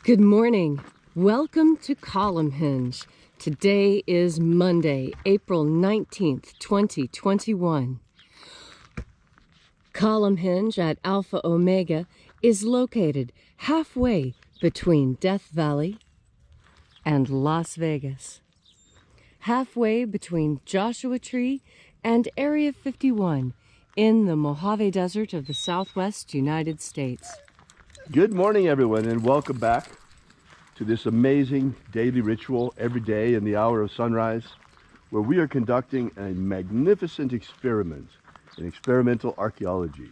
Good morning. Welcome to Column Hinge. Today is Monday, April 19th, 2021. Column Hinge at Alpha Omega is located halfway between Death Valley and Las Vegas. Halfway between Joshua Tree and Area 51 in the Mojave Desert of the Southwest United States. Good morning, everyone, and welcome back to this amazing daily ritual every day in the hour of sunrise, where we are conducting a magnificent experiment in experimental archaeology,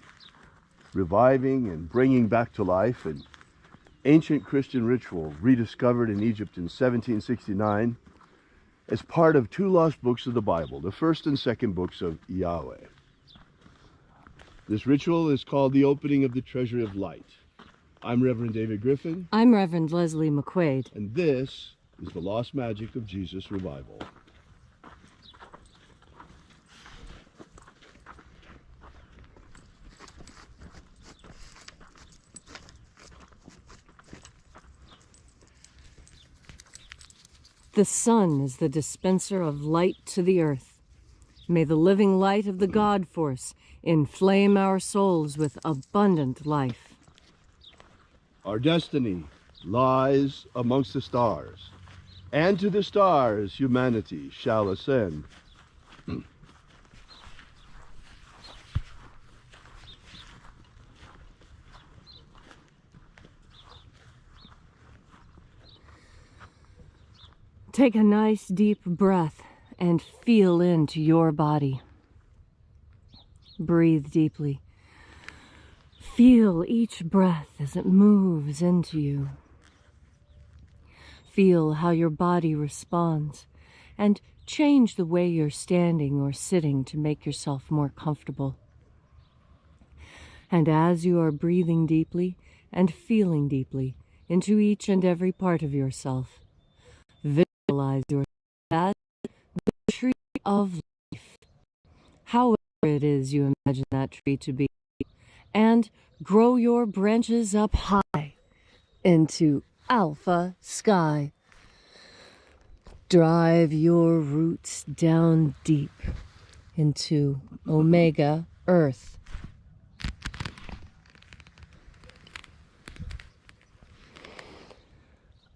reviving and bringing back to life an ancient Christian ritual rediscovered in Egypt in 1769 as part of two lost books of the Bible, the first and second books of Yahweh. This ritual is called the opening of the Treasury of Light. I'm Reverend David Griffin. I'm Reverend Leslie McQuaid. And this is the Lost Magic of Jesus Revival. The sun is the dispenser of light to the earth. May the living light of the God Force inflame our souls with abundant life. Our destiny lies amongst the stars, and to the stars humanity shall ascend. Take a nice deep breath and feel into your body. Breathe deeply. Feel each breath as it moves into you. Feel how your body responds and change the way you're standing or sitting to make yourself more comfortable. And as you are breathing deeply and feeling deeply into each and every part of yourself, visualize yourself as the tree of life, however it is you imagine that tree to be, and grow your branches up high into alpha sky. Drive your roots down deep into omega earth.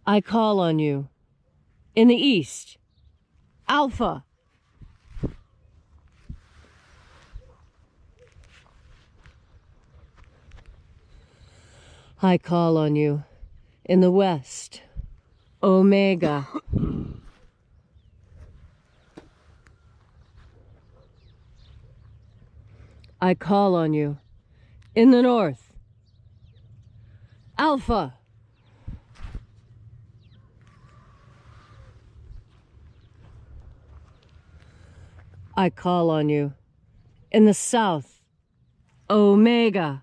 I call on you in the east, alpha. I call on you in the west, omega. I call on you in the north, alpha. I call on you in the south, omega.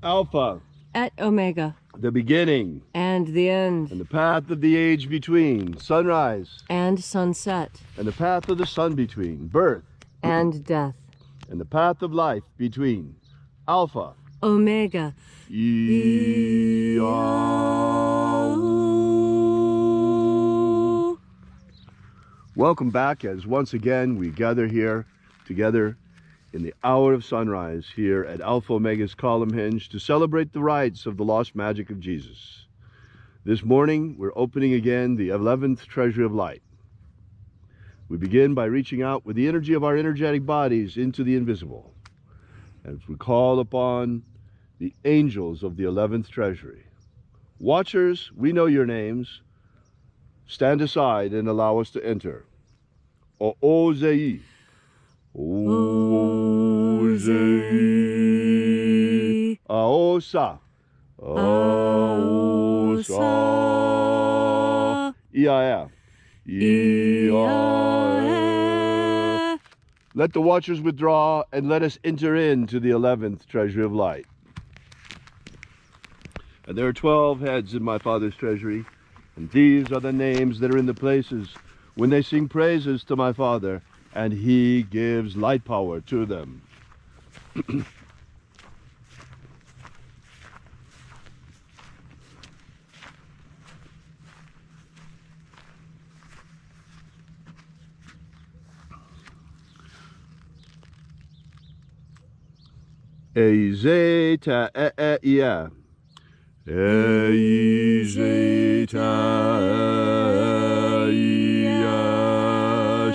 Alpha. At omega. The beginning. And the end. And the path of the age between. Sunrise. And sunset. And the path of the sun between. Birth. And death. And the path of life between. Alpha. Omega. Welcome back as once again we gather here together in the hour of sunrise here at Alpha Omega's Column Hinge to celebrate the rites of the lost magic of Jesus. This morning we're opening again the 11th Treasury of Light. We begin by reaching out with the energy of our energetic bodies into the invisible as we call upon the angels of the 11th Treasury. Watchers, we know your names. Stand aside and allow us to enter. O'Ozei. Ozei. Aosa. Aosa. Ia. Ia. Let the watchers withdraw and let us enter into the 11th Treasury of Light. And there are 12 heads in my Father's treasury, and these are the names that are in the places when they sing praises to my Father and he gives light power to them. Ezeta ia. Ezeta ia.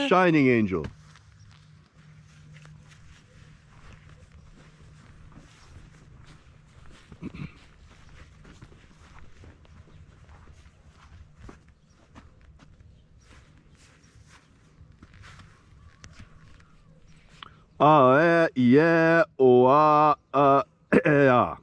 Shining angel. Yeah, o yeah. Yeah,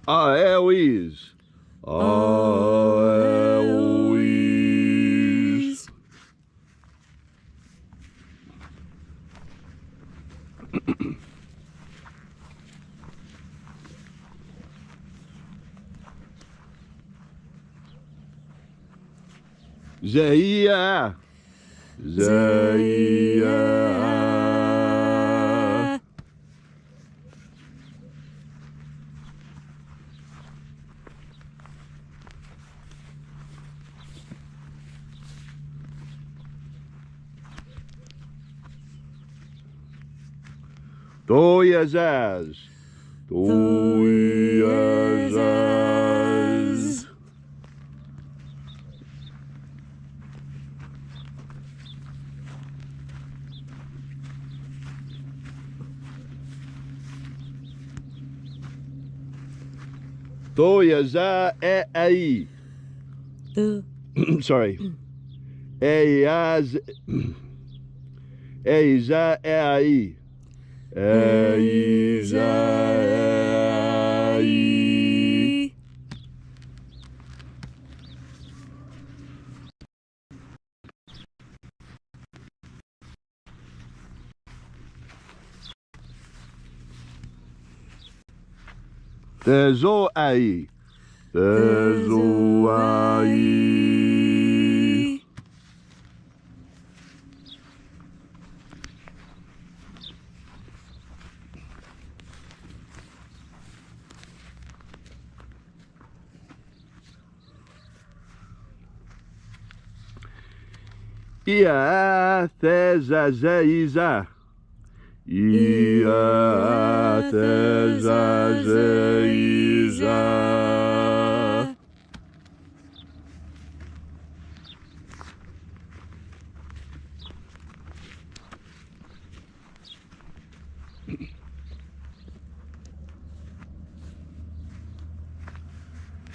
Eloise. Eloise. Zeia. Zeia. Doyazaz. Doyazaz. Doyaza ai. Sorry. Eiaz. Eiza ai. Eiza ai. Tezo ai. Tezo ai. Ia tezazeiza. Ia tezazeiza.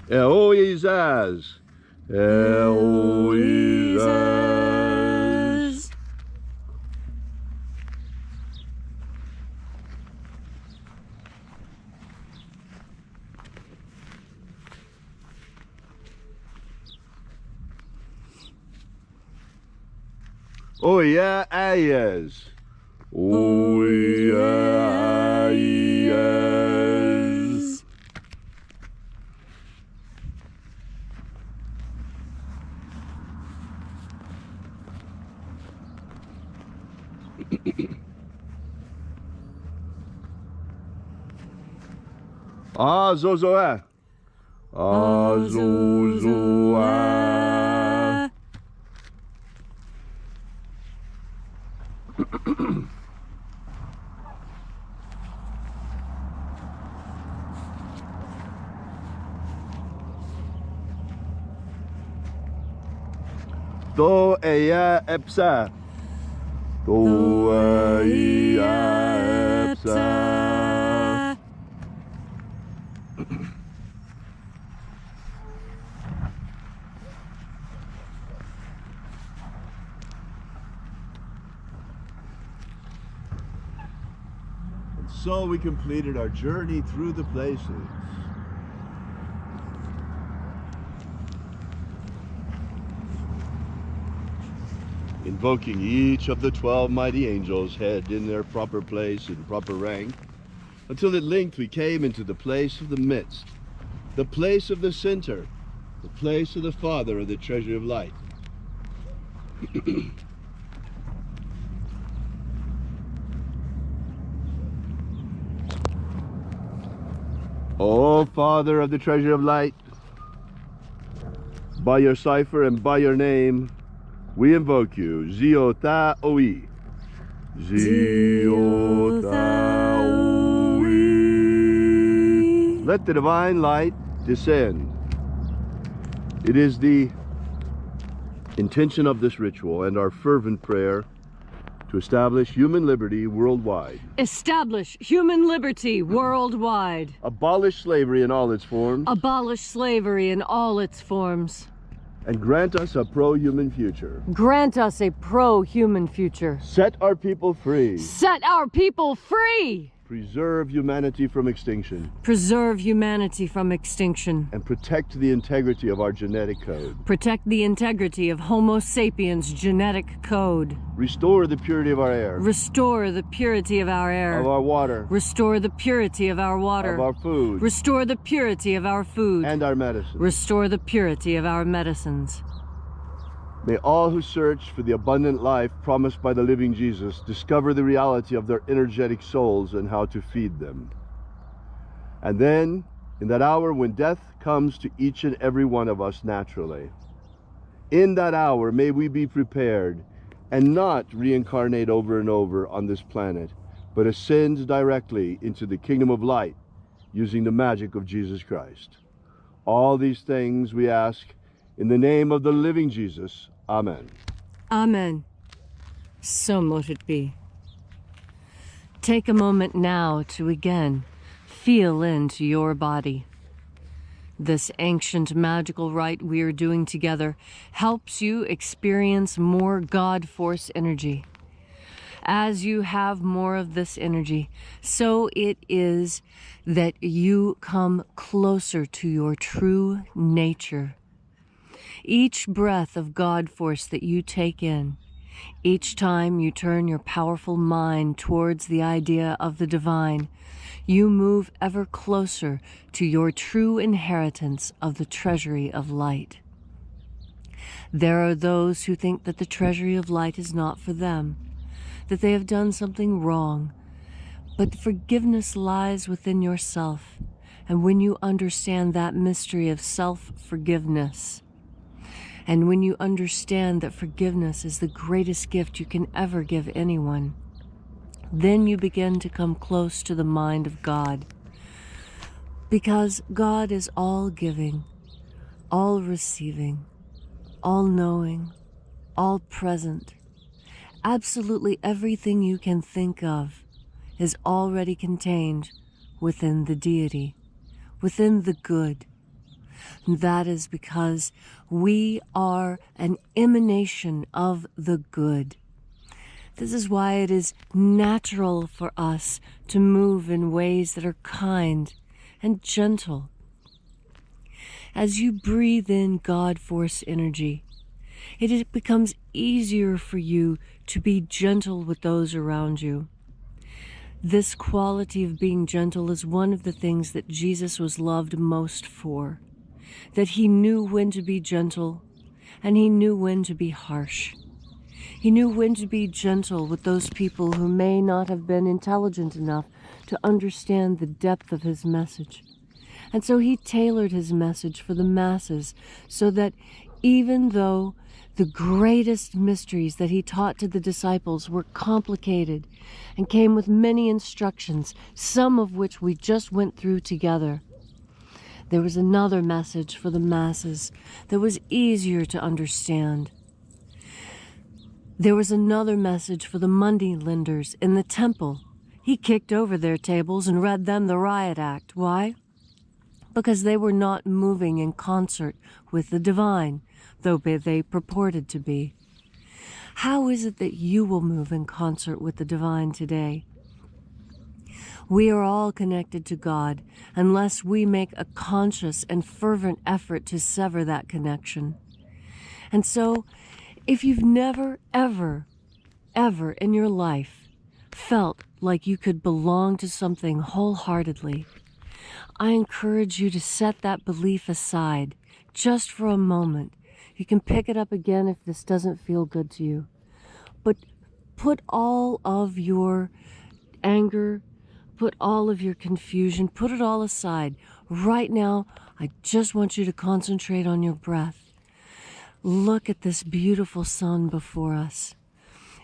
Eloizaz. Eloizaz. Oh yeah, ayas. Oh yeah, ayas. Zozoa. Zozoa. Do eia epsa. Do eia epsa. And so we completed our journey through the places. invoking each of the 12 mighty angels head in their proper place and proper rank, until at length we came into the place of the midst, the place of the center, the place of the Father of the treasure of light. O Father of the treasure of light, by your cipher and by your name, we invoke you. Ziota Oi. Ziota Oi. Let the divine light descend. It is the intention of this ritual and our fervent prayer to establish human liberty worldwide. Establish human liberty worldwide. Abolish slavery in all its forms. Abolish slavery in all its forms. And grant us a pro-human future. Grant us a pro-human future. Set our people free. Set our people free! Preserve humanity from extinction. Preserve humanity from extinction. And protect the integrity of our genetic code. Protect the integrity of Homo sapiens' genetic code. Restore the purity of our air. Restore the purity of our air. Of our water. Restore the purity of our water. Of our food. Restore the purity of our food. And our medicine. Restore the purity of our medicines. May all who search for the abundant life promised by the living Jesus discover the reality of their energetic souls and how to feed them. And then, in that hour when death comes to each and every one of us naturally, in that hour may we be prepared and not reincarnate over and over on this planet, but ascend directly into the kingdom of light using the magic of Jesus Christ. All these things we ask in the name of the living Jesus. Amen. Amen. So mote it be. Take a moment now to again feel into your body. This ancient magical rite we are doing together helps you experience more God Force energy. As you have more of this energy, so it is that you come closer to your true nature. Each breath of God Force that you take in, each time you turn your powerful mind towards the idea of the divine, you move ever closer to your true inheritance of the treasury of light. There are those who think that the treasury of light is not for them, that they have done something wrong, but forgiveness lies within yourself, and when you understand that mystery of self-forgiveness, and when you understand that forgiveness is the greatest gift you can ever give anyone, then you begin to come close to the mind of God. Because God is all giving, all receiving, all knowing, all present. Absolutely everything you can think of is already contained within the deity, within the good. And that is because we are an emanation of the good. This is why it is natural for us to move in ways that are kind and gentle. As you breathe in God Force energy, it becomes easier for you to be gentle with those around you. This quality of being gentle is one of the things that Jesus was loved most for. That he knew when to be gentle, and he knew when to be harsh. He knew when to be gentle with those people who may not have been intelligent enough to understand the depth of his message. And so he tailored his message for the masses, so that even though the greatest mysteries that he taught to the disciples were complicated and came with many instructions, some of which we just went through together, there was another message for the masses that was easier to understand. There was another message for the money lenders in the temple. He kicked over their tables and read them the riot act. Why? Because they were not moving in concert with the divine, though they purported to be. How is it that you will move in concert with the divine today? We are all connected to God unless we make a conscious and fervent effort to sever that connection. And so If you've never, ever, ever in your life felt like you could belong to something wholeheartedly, I encourage you to set that belief aside just for a moment. You can pick it up again if this doesn't feel good to you. But put all of your anger, put all of your confusion, put it all aside. Right now, I just want you to concentrate on your breath. Look at this beautiful sun before us.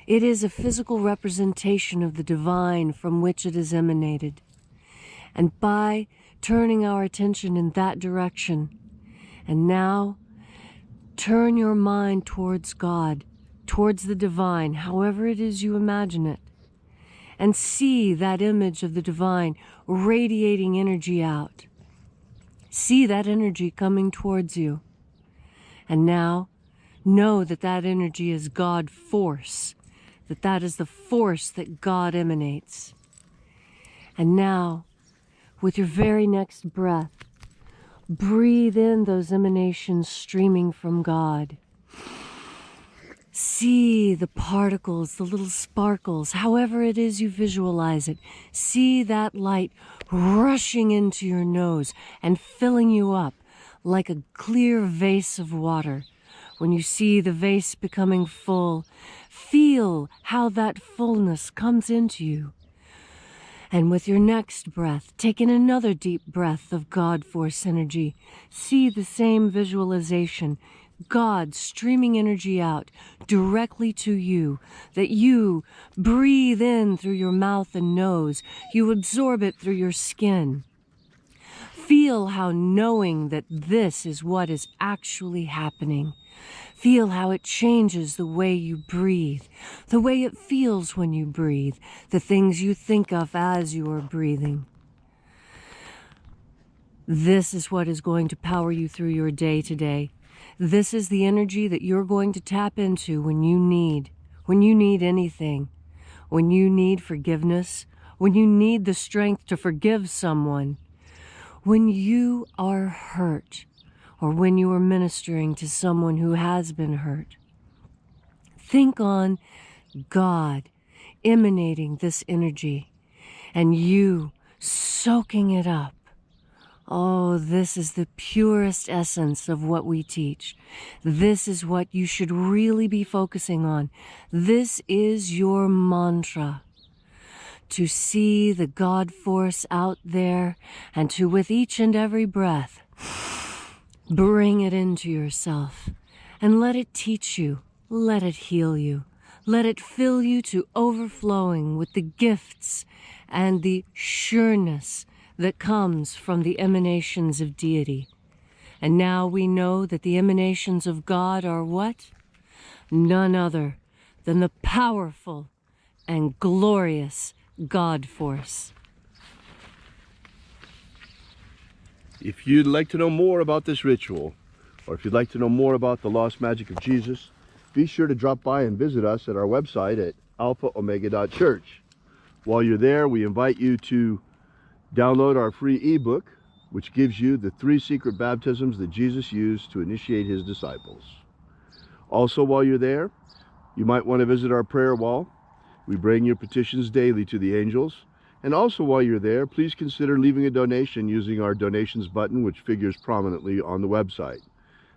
It is a physical representation of the divine from which it is emanated. And by turning our attention in that direction, and now turn your mind towards God, towards the divine, however it is you imagine it, and see that image of the divine radiating energy out. See that energy coming towards you. And now know that that energy is God force, that is the force that God emanates. And now, with your very next breath, breathe in those emanations streaming from God. See the particles, the little sparkles, however it is you visualize it. See that light rushing into your nose and filling you up like a clear vase of water. When you see the vase becoming full, feel how that fullness comes into you. And with your next breath, take in another deep breath of God force energy. See the same visualization, God streaming energy out directly to you, that you breathe in through your mouth and nose. You absorb it through your skin. Feel how knowing that this is what is actually happening. Feel how it changes the way you breathe, the way it feels when you breathe, the things you think of as you are breathing. This is what is going to power you through your day today. This is the energy that you're going to tap into when you need anything, when you need forgiveness, when you need the strength to forgive someone, when you are hurt, or when you are ministering to someone who has been hurt. Think on God emanating this energy and you soaking it up. Oh, this is the purest essence of what we teach. This is what you should really be focusing on. This is your mantra. To see the God force out there and to, with each and every breath, bring it into yourself and let it teach you, let it heal you, let it fill you to overflowing with the gifts and the sureness that comes from the emanations of deity. And now we know that the emanations of God are what? None other than the powerful and glorious God force. If you'd like to know more about this ritual, or if you'd like to know more about the lost magic of Jesus, be sure to drop by and visit us at our website at alphaomega.church. While you're there, we invite you to download our free ebook, which gives you the 3 secret baptisms that Jesus used to initiate his disciples. Also, while you're there, you might want to visit our prayer wall. We bring your petitions daily to the angels. And also, while you're there, please consider leaving a donation using our donations button, which figures prominently on the website.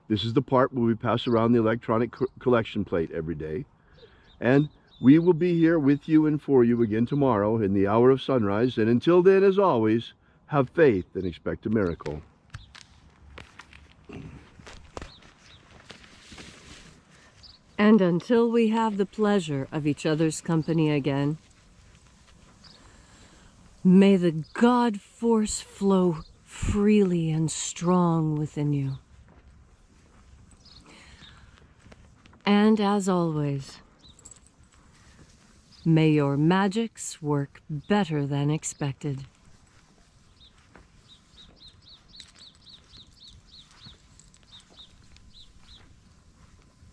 This is the part where we pass around the electronic collection plate every day. And we will be here with you and for you again tomorrow in the hour of sunrise. And until then, as always, have faith and expect a miracle. And until we have the pleasure of each other's company again, may the God force flow freely and strong within you. And as always, may your magics work better than expected.